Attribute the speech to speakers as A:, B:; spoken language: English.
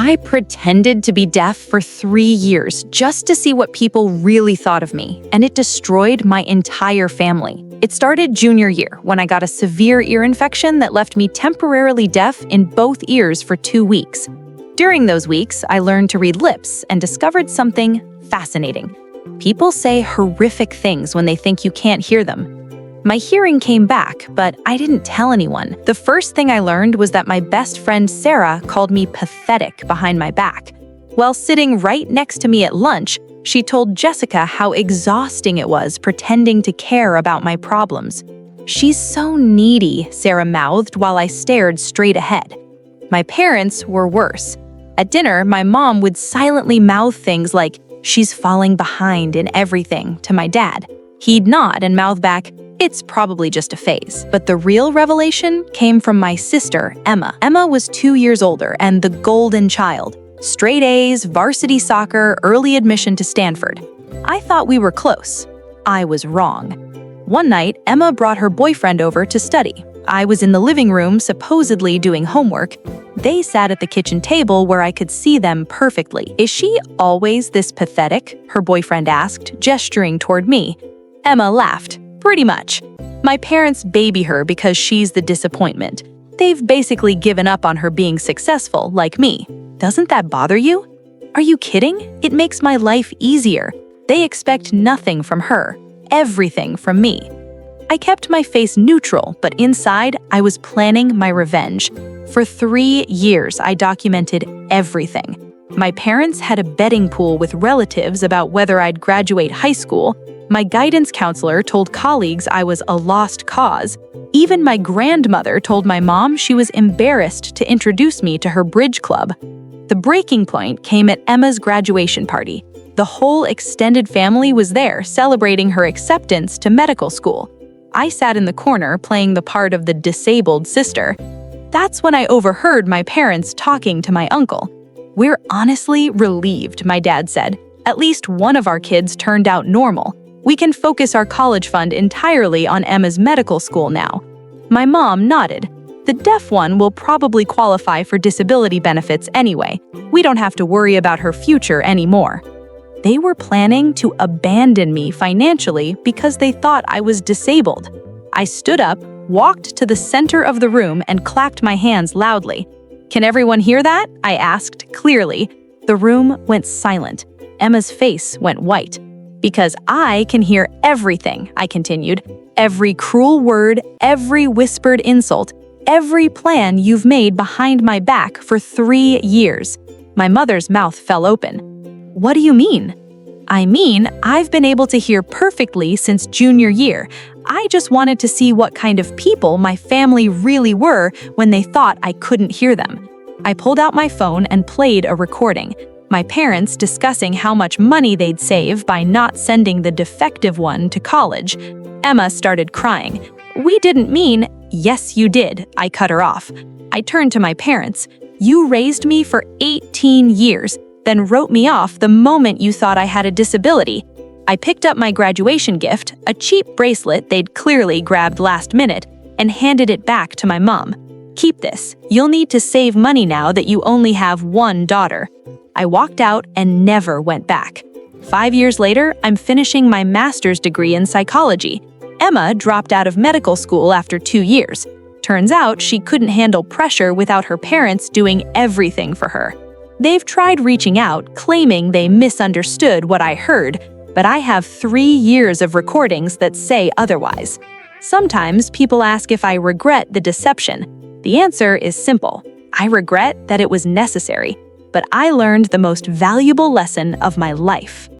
A: I pretended to be deaf for 3 years just to see what people really thought of me, and it destroyed my entire family. It started junior year when I got a severe ear infection that left me temporarily deaf in both ears for 2 weeks. During those weeks, I learned to read lips and discovered something fascinating. People say horrific things when they think you can't hear them. My hearing came back, but I didn't tell anyone. The first thing I learned was that my best friend Sarah called me pathetic behind my back. While sitting right next to me at lunch, she told Jessica how exhausting it was pretending to care about my problems. "She's so needy," Sarah mouthed while I stared straight ahead. My parents were worse. At dinner, my mom would silently mouth things like, "She's falling behind in everything," to my dad. He'd nod and mouth back, "It's probably just a phase." But the real revelation came from my sister, Emma. Emma was 2 years older and the golden child. Straight A's, varsity soccer, early admission to Stanford. I thought we were close. I was wrong. One night, Emma brought her boyfriend over to study. I was in the living room, supposedly doing homework. They sat at the kitchen table where I could see them perfectly. "Is she always this pathetic?" her boyfriend asked, gesturing toward me. Emma laughed. "Pretty much. My parents baby her because she's the disappointment. They've basically given up on her being successful, like me. Doesn't that bother you?" "Are you kidding? It makes my life easier. They expect nothing from her, everything from me." I kept my face neutral, but inside, I was planning my revenge. For 3 years, I documented everything. My parents had a betting pool with relatives about whether I'd graduate high school. My guidance counselor told colleagues I was a lost cause. Even my grandmother told my mom she was embarrassed to introduce me to her bridge club. The breaking point came at Emma's graduation party. The whole extended family was there celebrating her acceptance to medical school. I sat in the corner playing the part of the disabled sister. That's when I overheard my parents talking to my uncle. "We're honestly relieved," my dad said. "At least one of our kids turned out normal. We can focus our college fund entirely on Emma's medical school now." My mom nodded. "The deaf one will probably qualify for disability benefits anyway. We don't have to worry about her future anymore." They were planning to abandon me financially because they thought I was disabled. I stood up, walked to the center of the room, and clapped my hands loudly. "Can everyone hear that?" I asked clearly. The room went silent. Emma's face went white. "Because I can hear everything," I continued. "Every cruel word, every whispered insult, every plan you've made behind my back for 3 years." My mother's mouth fell open. "What do you mean?" "I mean, I've been able to hear perfectly since junior year. I just wanted to see what kind of people my family really were when they thought I couldn't hear them." I pulled out my phone and played a recording. My parents discussing how much money they'd save by not sending the defective one to college. Emma started crying. "We didn't mean—" "Yes, you did," I cut her off. I turned to my parents. "You raised me for 18 years, then wrote me off the moment you thought I had a disability." I picked up my graduation gift, a cheap bracelet they'd clearly grabbed last minute, and handed it back to my mom. "Keep this. You'll need to save money now that you only have one daughter." I walked out and never went back. 5 years later, I'm finishing my master's degree in psychology. Emma dropped out of medical school after 2 years. Turns out she couldn't handle pressure without her parents doing everything for her. They've tried reaching out, claiming they misunderstood what I heard, but I have 3 years of recordings that say otherwise. Sometimes people ask if I regret the deception. The answer is simple. I regret that it was necessary, but I learned the most valuable lesson of my life.